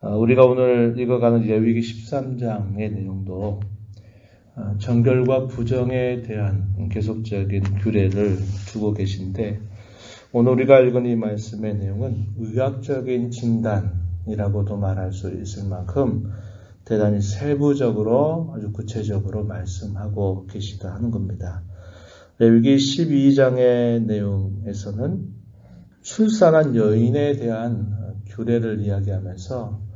우리가 오늘 읽어가는 레위기 13장의 내용도 정결과 부정에 대한 계속적인 규례를 두고 계신데, 오늘 우리가 읽은 이 말씀의 내용은 의학적인 진단이라고도 말할 수 있을 만큼 대단히 세부적으로 아주 구체적으로 말씀하고 계시다 하는 겁니다. 레위기 12장의 내용에서는 출산한 여인에 대한 규례를 이야기하면서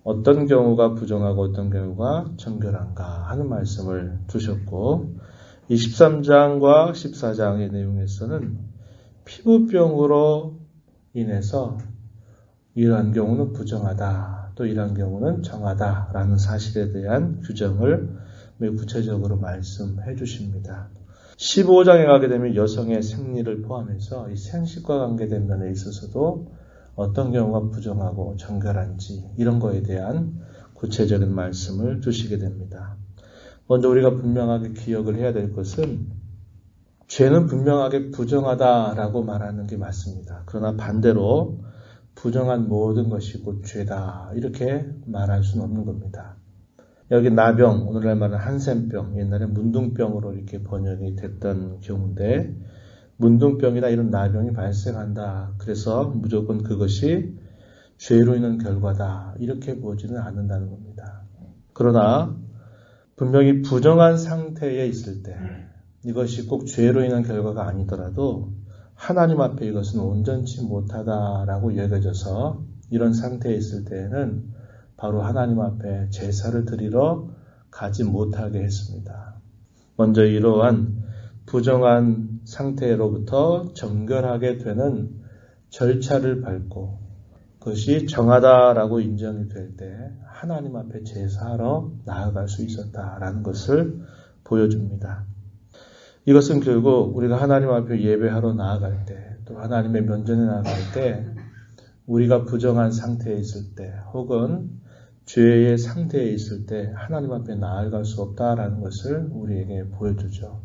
어떤 경우가 부정하고 어떤 경우가 정결한가 하는 말씀을 두셨고, 23장과 14장의 내용에서는 피부병으로 인해서 이러한 경우는 부정하다, 또 이러한 경우는 정하다라는 사실에 대한 규정을 매우 구체적으로 말씀해 주십니다. 15장에 가게 되면 여성의 생리를 포함해서 이 생식과 관계된 면에 있어서도 어떤 경우가 부정하고 정결한지 이런 거에 대한 구체적인 말씀을 주시게 됩니다. 먼저 우리가 분명하게 기억을 해야 될 것은 죄는 분명하게 부정하다라고 말하는 게 맞습니다. 그러나 반대로 부정한 모든 것이 곧 죄다 이렇게 말할 수는 없는 겁니다. 여기 나병, 오늘날 말하는 한센병, 옛날에 문둥병으로 이렇게 번역이 됐던 경우인데, 문둥병이나 이런 나병이 발생한다. 그래서 무조건 그것이 죄로 인한 결과다. 이렇게 보지는 않는다는 겁니다. 그러나 분명히 부정한 상태에 있을 때 이것이 꼭 죄로 인한 결과가 아니더라도 하나님 앞에 이것은 온전치 못하다라고 여겨져서 이런 상태에 있을 때에는 바로 하나님 앞에 제사를 드리러 가지 못하게 했습니다. 먼저 이러한 부정한 상태로부터 정결하게 되는 절차를 밟고 그것이 정하다라고 인정이 될 때 하나님 앞에 제사하러 나아갈 수 있었다라는 것을 보여줍니다. 이것은 결국 우리가 하나님 앞에 예배하러 나아갈 때, 또 하나님의 면전에 나아갈 때 우리가 부정한 상태에 있을 때 혹은 죄의 상태에 있을 때 하나님 앞에 나아갈 수 없다라는 것을 우리에게 보여주죠.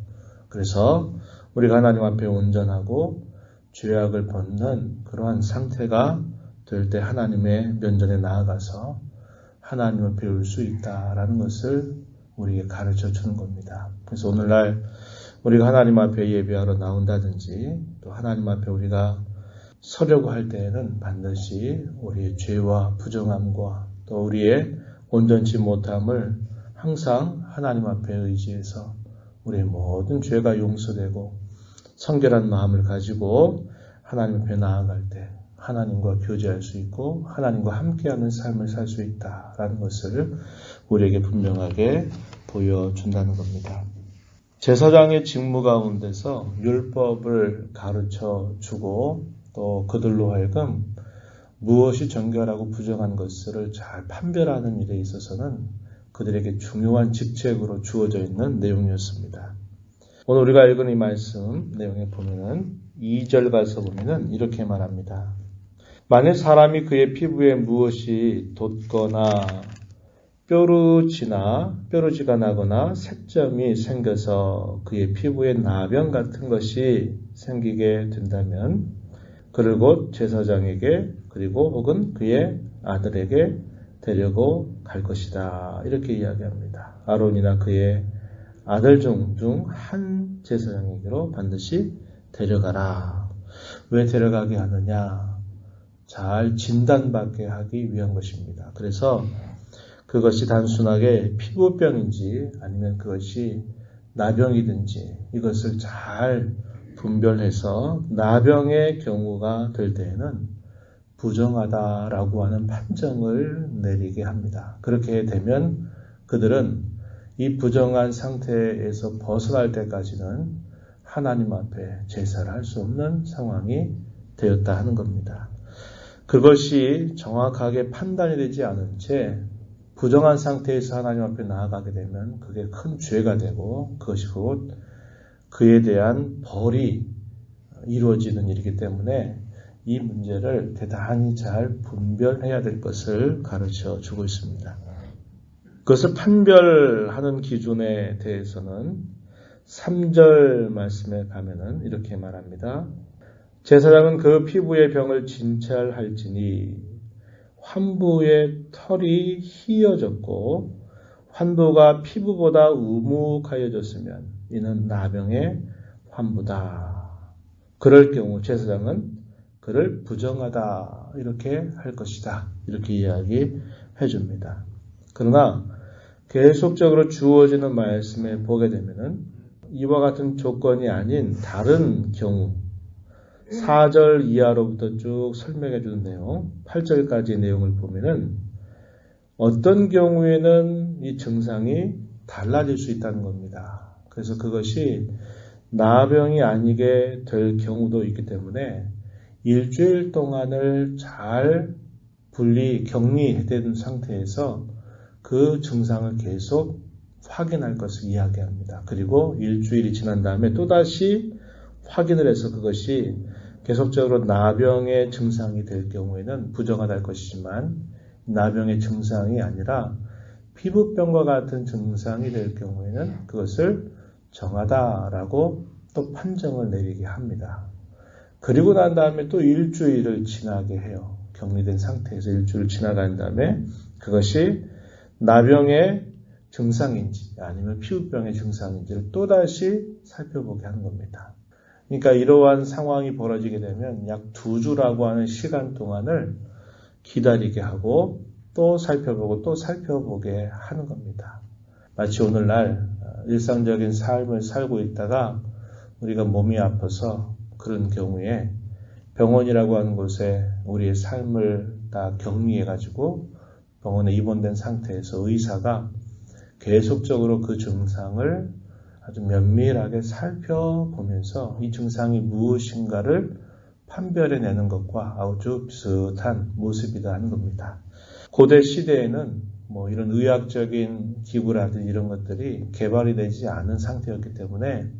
그래서 우리가 하나님 앞에 온전하고 죄악을 벗는 그러한 상태가 될 때 하나님의 면전에 나아가서 하나님을 배울 수 있다라는 것을 우리에게 가르쳐 주는 겁니다. 그래서 오늘날 우리가 하나님 앞에 예배하러 나온다든지 또 하나님 앞에 우리가 서려고 할 때에는 반드시 우리의 죄와 부정함과 또 우리의 온전치 못함을 항상 하나님 앞에 의지해서 우리의 모든 죄가 용서되고 성결한 마음을 가지고 하나님 앞에 나아갈 때 하나님과 교제할 수 있고 하나님과 함께하는 삶을 살 수 있다라는 것을 우리에게 분명하게 보여준다는 겁니다. 제사장의 직무 가운데서 율법을 가르쳐 주고 또 그들로 하여금 무엇이 정결하고 부정한 것을 잘 판별하는 일에 있어서는 그들에게 중요한 직책으로 주어져 있는 내용이었습니다. 오늘 우리가 읽은 이 말씀 내용에 보면은 2절 가서 보면은 이렇게 말합니다. 만일 사람이 그의 피부에 무엇이 돋거나 뾰루지가 나거나 색점이 생겨서 그의 피부에 나병 같은 것이 생기게 된다면 그를 곧 제사장에게 그리고 혹은 그의 아들에게 데리고 갈 것이다. 이렇게 이야기합니다. 아론이나 그의 아들 중 한 제사장에게로 반드시 데려가라. 왜 데려가게 하느냐? 잘 진단받게 하기 위한 것입니다. 그래서 그것이 단순하게 피부병인지 아니면 그것이 나병이든지 이것을 잘 분별해서 나병의 경우가 될 때에는 부정하다라고 하는 판정을 내리게 합니다. 그렇게 되면 그들은 이 부정한 상태에서 벗어날 때까지는 하나님 앞에 제사를 할 수 없는 상황이 되었다 하는 겁니다. 그것이 정확하게 판단이 되지 않은 채 부정한 상태에서 하나님 앞에 나아가게 되면 그게 큰 죄가 되고 그것이 곧 그에 대한 벌이 이루어지는 일이기 때문에 이 문제를 대단히 잘 분별해야 될 것을 가르쳐 주고 있습니다. 그것을 판별하는 기준에 대해서는 3절 말씀에 가면은 이렇게 말합니다. 제사장은 그 피부의 병을 진찰할지니 환부의 털이 희어졌고 환부가 피부보다 우묵하여졌으면 이는 나병의 환부다. 그럴 경우 제사장은 그를 부정하다 이렇게 할 것이다. 이렇게 이야기해 줍니다. 그러나 계속적으로 주어지는 말씀에 보게 되면은 이와 같은 조건이 아닌 다른 경우 4절 이하로부터 쭉 설명해 주는 내용 8절까지의 내용을 보면은 어떤 경우에는 이 증상이 달라질 수 있다는 겁니다. 그래서 그것이 나병이 아니게 될 경우도 있기 때문에 일주일 동안을 잘 격리된 상태에서 그 증상을 계속 확인할 것을 이야기합니다. 그리고 일주일이 지난 다음에 또다시 확인을 해서 그것이 계속적으로 나병의 증상이 될 경우에는 부정하다 할 것이지만 나병의 증상이 아니라 피부병과 같은 증상이 될 경우에는 그것을 정하다라고 또 판정을 내리게 합니다. 그리고 난 다음에 또 일주일을 지나게 해요. 격리된 상태에서 일주일 지나간 다음에 그것이 나병의 증상인지 아니면 피부병의 증상인지를 또다시 살펴보게 하는 겁니다. 그러니까 이러한 상황이 벌어지게 되면 약 2주라고 하는 시간 동안을 기다리게 하고 또 살펴보고 또 살펴보게 하는 겁니다. 마치 오늘날 일상적인 삶을 살고 있다가 우리가 몸이 아파서 그런 경우에 병원이라고 하는 곳에 우리의 삶을 다 격리해가지고 병원에 입원된 상태에서 의사가 계속적으로 그 증상을 아주 면밀하게 살펴보면서 이 증상이 무엇인가를 판별해내는 것과 아주 비슷한 모습이다 하는 겁니다. 고대 시대에는 이런 의학적인 기구라든지 이런 것들이 개발이 되지 않은 상태였기 때문에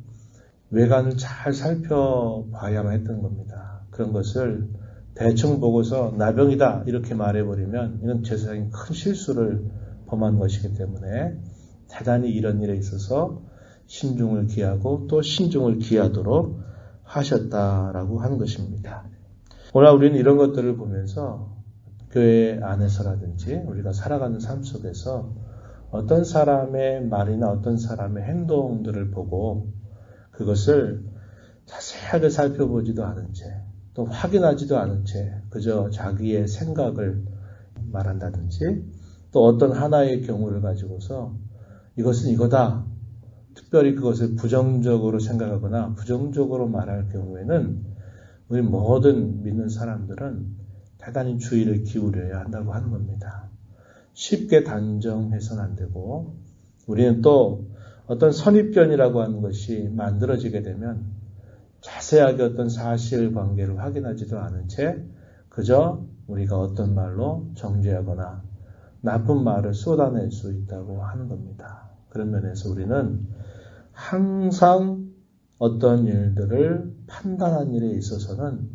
외관을 잘 살펴봐야만 했던 겁니다. 그런 것을 대충 보고서 나병이다 이렇게 말해버리면 이건 제사장이 큰 실수를 범한 것이기 때문에 대단히 이런 일에 있어서 신중을 기하고 또 신중을 기하도록 하셨다라고 하는 것입니다. 오늘 우리는 이런 것들을 보면서 교회 안에서라든지 우리가 살아가는 삶 속에서 어떤 사람의 말이나 어떤 사람의 행동들을 보고 그것을 자세하게 살펴보지도 않은 채 또 확인하지도 않은 채 그저 자기의 생각을 말한다든지 또 어떤 하나의 경우를 가지고서 이것은 이거다. 특별히 그것을 부정적으로 생각하거나 부정적으로 말할 경우에는 우리 모든 믿는 사람들은 대단히 주의를 기울여야 한다고 하는 겁니다. 쉽게 단정해서는 안 되고 우리는 또 어떤 선입견이라고 하는 것이 만들어지게 되면 자세하게 어떤 사실관계를 확인하지도 않은 채 그저 우리가 어떤 말로 정죄하거나 나쁜 말을 쏟아낼 수 있다고 하는 겁니다. 그런 면에서 우리는 항상 어떤 일들을 판단하는 일에 있어서는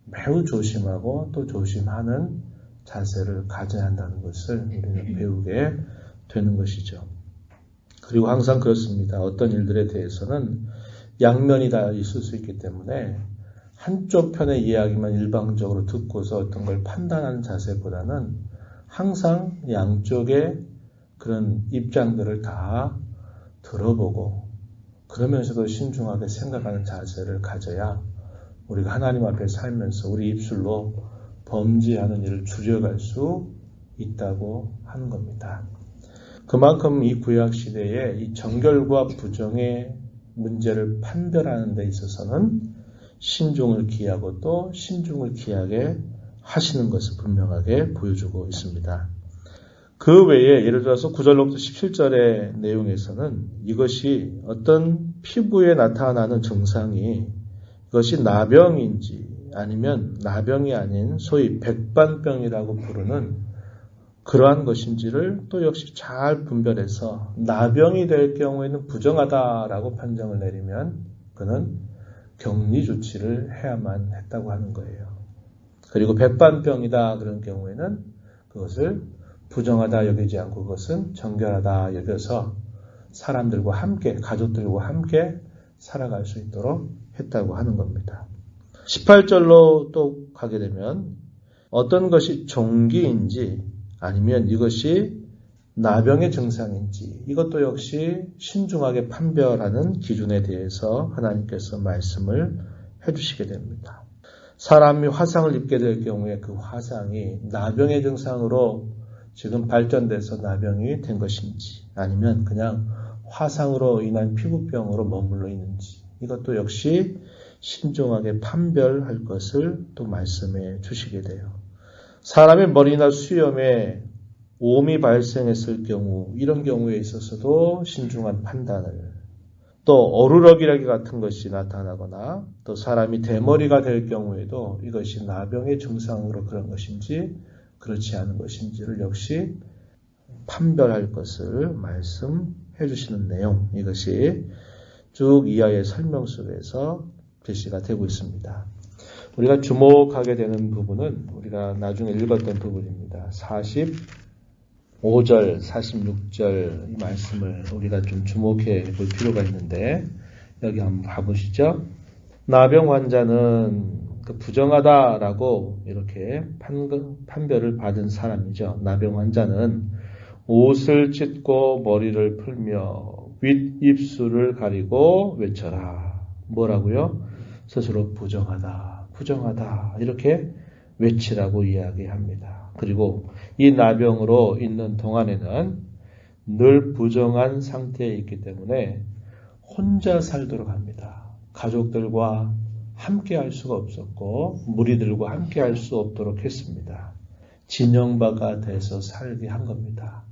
매우 조심하고 또 조심하는 자세를 가져야 한다는 것을 우리는 배우게 되는 것이죠. 그리고 항상 그렇습니다. 어떤 일들에 대해서는 양면이 다 있을 수 있기 때문에 한쪽 편의 이야기만 일방적으로 듣고서 어떤 걸 판단하는 자세보다는 항상 양쪽의 그런 입장들을 다 들어보고 그러면서도 신중하게 생각하는 자세를 가져야 우리가 하나님 앞에 살면서 우리 입술로 범죄하는 일을 줄여갈 수 있다고 하는 겁니다. 그만큼 이 구약 시대에 이 정결과 부정의 문제를 판별하는 데 있어서는 신중을 기하고 또 신중을 기하게 하시는 것을 분명하게 보여주고 있습니다. 그 외에 예를 들어서 9절로부터 17절의 내용에서는 이것이 어떤 피부에 나타나는 증상이 이것이 나병인지 아니면 나병이 아닌 소위 백반병이라고 부르는 그러한 것인지를 또 역시 잘 분별해서 나병이 될 경우에는 부정하다라고 판정을 내리면 그는 격리 조치를 해야만 했다고 하는 거예요. 그리고 백반병이다 그런 경우에는 그것을 부정하다 여기지 않고 그것은 정결하다 여겨서 사람들과 함께 가족들과 함께 살아갈 수 있도록 했다고 하는 겁니다. 18절로 또 가게 되면 어떤 것이 종기인지 아니면 이것이 나병의 증상인지 이것도 역시 신중하게 판별하는 기준에 대해서 하나님께서 말씀을 해주시게 됩니다. 사람이 화상을 입게 될 경우에 그 화상이 나병의 증상으로 지금 발전돼서 나병이 된 것인지 아니면 그냥 화상으로 인한 피부병으로 머물러 있는지 이것도 역시 신중하게 판별할 것을 또 말씀해 주시게 돼요. 사람의 머리나 수염에 오음이 발생했을 경우 이런 경우에 있어서도 신중한 판단을 또 어루러기라기 같은 것이 나타나거나 또 사람이 대머리가 될 경우에도 이것이 나병의 증상으로 그런 것인지 그렇지 않은 것인지를 역시 판별할 것을 말씀해 주시는 내용 이것이 쭉 이하의 설명 속에서 제시가 되고 있습니다. 우리가 주목하게 되는 부분은 우리가 나중에 읽었던 부분입니다. 45절, 46절 이 말씀을 우리가 좀 주목해 볼 필요가 있는데 여기 한번 봐보시죠. 나병 환자는 부정하다라고 이렇게 판별을 받은 사람이죠. 나병 환자는 옷을 찢고 머리를 풀며 윗입술을 가리고 외쳐라. 뭐라고요? 스스로 부정하다, 부정하다 이렇게 외치라고 이야기합니다. 그리고 이 나병으로 있는 동안에는 늘 부정한 상태에 있기 때문에 혼자 살도록 합니다. 가족들과 함께 할 수가 없었고 무리들과 함께 할 수 없도록 했습니다. 진영바가 돼서 살게 한 겁니다.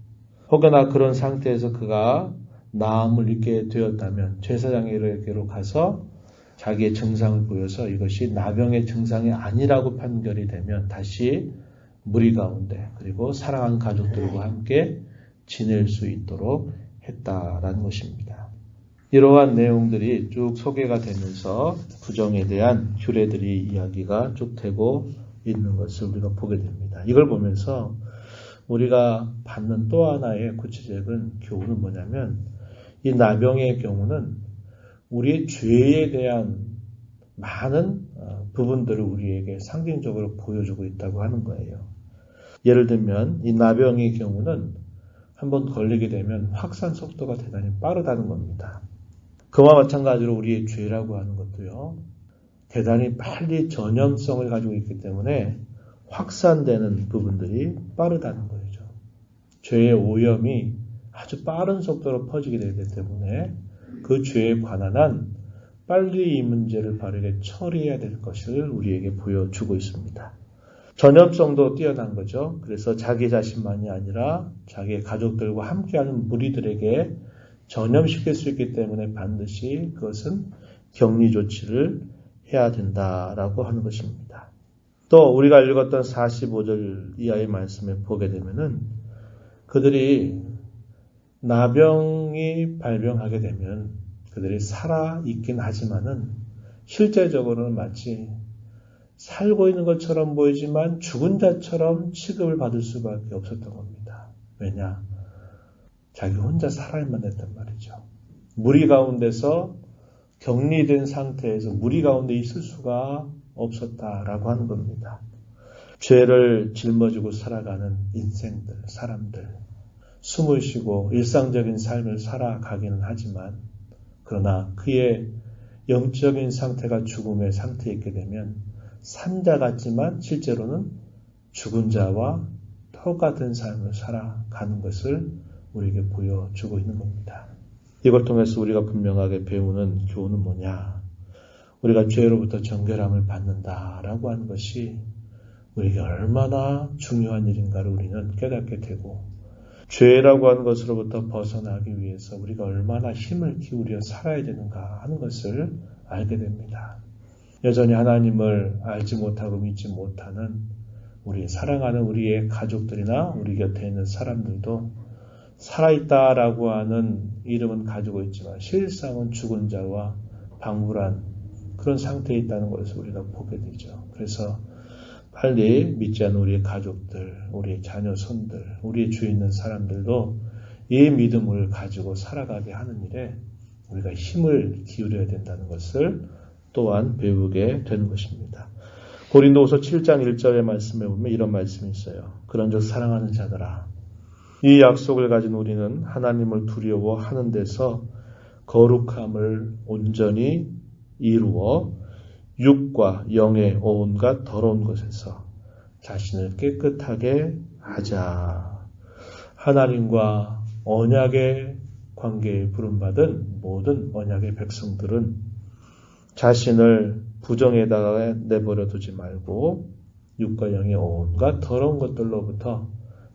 혹여나 그런 상태에서 그가 나음을 입게 되었다면 제사장에게로 가서 자기의 증상을 보여서 이것이 나병의 증상이 아니라고 판결이 되면 다시 무리 가운데 그리고 사랑하는 가족들과 함께 지낼 수 있도록 했다라는 것입니다. 이러한 내용들이 쭉 소개가 되면서 부정에 대한 규례들이 이야기가 쭉 되고 있는 것을 우리가 보게 됩니다. 이걸 보면서 우리가 받는 또 하나의 구체적인 교훈은 뭐냐면 이 나병의 경우는 우리의 죄에 대한 많은 부분들을 우리에게 상징적으로 보여주고 있다고 하는 거예요. 예를 들면 이 나병의 경우는 한번 걸리게 되면 확산 속도가 대단히 빠르다는 겁니다. 그와 마찬가지로 우리의 죄라고 하는 것도요. 대단히 빨리 전염성을 가지고 있기 때문에 확산되는 부분들이 빠르다는 거죠. 죄의 오염이 아주 빠른 속도로 퍼지게 되기 때문에 그 죄에 관한 한 빨리 이 문제를 바르게 처리해야 될 것을 우리에게 보여주고 있습니다. 전염성도 뛰어난 거죠. 그래서 자기 자신만이 아니라 자기의 가족들과 함께하는 무리들에게 전염시킬 수 있기 때문에 반드시 그것은 격리 조치를 해야 된다라고 하는 것입니다. 또 우리가 읽었던 45절 이하의 말씀에 보게 되면은 그들이 나병이 발병하게 되면 그들이 살아 있긴 하지만은 실제적으로는 마치 살고 있는 것처럼 보이지만 죽은 자처럼 취급을 받을 수밖에 없었던 겁니다. 왜냐? 자기 혼자 살아야만 했단 말이죠. 무리 가운데서 격리된 상태에서 무리 가운데 있을 수가 없었다라고 하는 겁니다. 죄를 짊어지고 살아가는 인생들, 사람들, 숨을 쉬고 일상적인 삶을 살아가기는 하지만 그러나 그의 영적인 상태가 죽음의 상태에 있게 되면 산자 같지만 실제로는 죽은 자와 똑같은 삶을 살아가는 것을 우리에게 보여주고 있는 겁니다. 이걸 통해서 우리가 분명하게 배우는 교훈은 뭐냐? 우리가 죄로부터 정결함을 받는다라고 하는 것이 우리에게 얼마나 중요한 일인가를 우리는 깨닫게 되고 죄라고 하는 것으로부터 벗어나기 위해서 우리가 얼마나 힘을 기울여 살아야 되는가 하는 것을 알게 됩니다. 여전히 하나님을 알지 못하고 믿지 못하는 우리 사랑하는 우리의 가족들이나 우리 곁에 있는 사람들도 살아있다라고 하는 이름은 가지고 있지만 실상은 죽은 자와 방불한 그런 상태에 있다는 것을 우리가 보게 되죠. 그래서 빨리 믿지 않는 우리의 가족들, 우리의 자녀, 손들, 우리의 주위에 있는 사람들도 이 믿음을 가지고 살아가게 하는 일에 우리가 힘을 기울여야 된다는 것을 또한 배우게 되는 것입니다. 고린도후서 7장 1절의 말씀에 보면 이런 말씀이 있어요. 그런즉 사랑하는 자들아, 이 약속을 가진 우리는 하나님을 두려워하는 데서 거룩함을 온전히 이루어 육과 영의 온갖 더러운 것에서 자신을 깨끗하게 하자. 하나님과 언약의 관계에 부름받은 모든 언약의 백성들은 자신을 부정에다가 내버려 두지 말고 육과 영의 온갖 더러운 것들로부터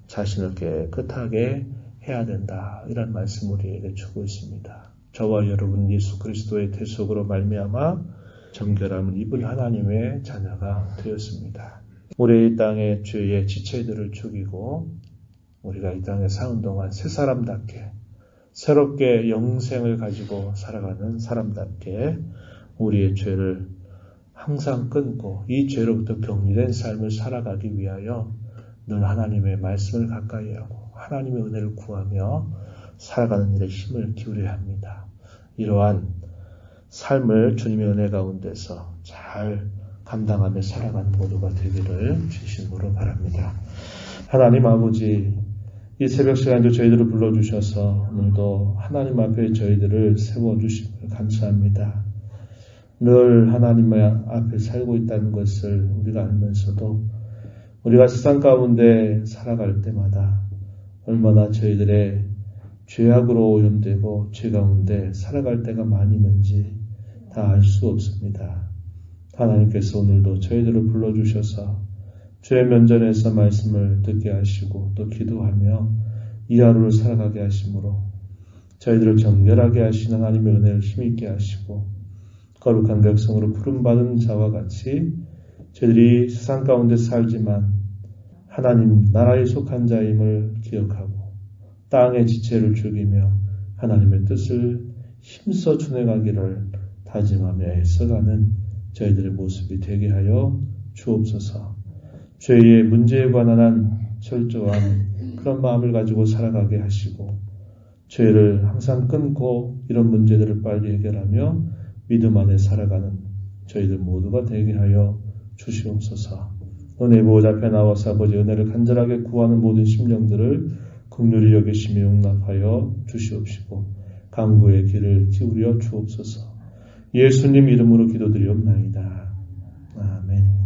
자신을 깨끗하게 해야 된다. 이런 말씀 우리에게 주고 있습니다. 저와 여러분 예수 그리스도의 대속으로 말미암아 정결함을 입은 하나님의 자녀가 되었습니다. 우리 이 땅의 죄의 지체들을 죽이고 우리가 이 땅에 사는 동안 새 사람답게 새롭게 영생을 가지고 살아가는 사람답게 우리의 죄를 항상 끊고 이 죄로부터 격리된 삶을 살아가기 위하여 늘 하나님의 말씀을 가까이 하고 하나님의 은혜를 구하며 살아가는 일에 힘을 기울여야 합니다. 이러한 삶을 주님의 은혜 가운데서 잘 감당하며 살아가는 모두가 되기를 진심으로 바랍니다. 하나님 아버지, 이 새벽 시간도 저희들을 불러주셔서 오늘도 하나님 앞에 저희들을 세워주심을 감사합니다. 늘 하나님 앞에 살고 있다는 것을 우리가 알면서도 우리가 세상 가운데 살아갈 때마다 얼마나 저희들의 죄악으로 오염되고 죄 가운데 살아갈 때가 많이 있는지 다 알 수 없습니다. 하나님께서 오늘도 저희들을 불러주셔서 주의 면전에서 말씀을 듣게 하시고 또 기도하며 이 하루를 살아가게 하심으로 저희들을 정결하게 하시는 하나님의 은혜를 힘있게 하시고 거룩한 백성으로 부름받은 자와 같이 저희들이 세상 가운데 살지만 하나님 나라에 속한 자임을 기억하고 땅의 지체를 죽이며 하나님의 뜻을 힘써 준행하기를 다짐하며 애써가는 저희들의 모습이 되게 하여 주옵소서. 죄의 문제에 관한 한 철저한 그런 마음을 가지고 살아가게 하시고 죄를 항상 끊고 이런 문제들을 빨리 해결하며 믿음 안에 살아가는 저희들 모두가 되게 하여 주시옵소서. 너네 보호자 앞에 나와서 아버지 은혜를 간절하게 구하는 모든 심령들을 긍휼히 여기시며 용납하여 주시옵시고 간구의 귀를 기울여 주옵소서. 예수님 이름으로 기도드리옵나이다. 아멘.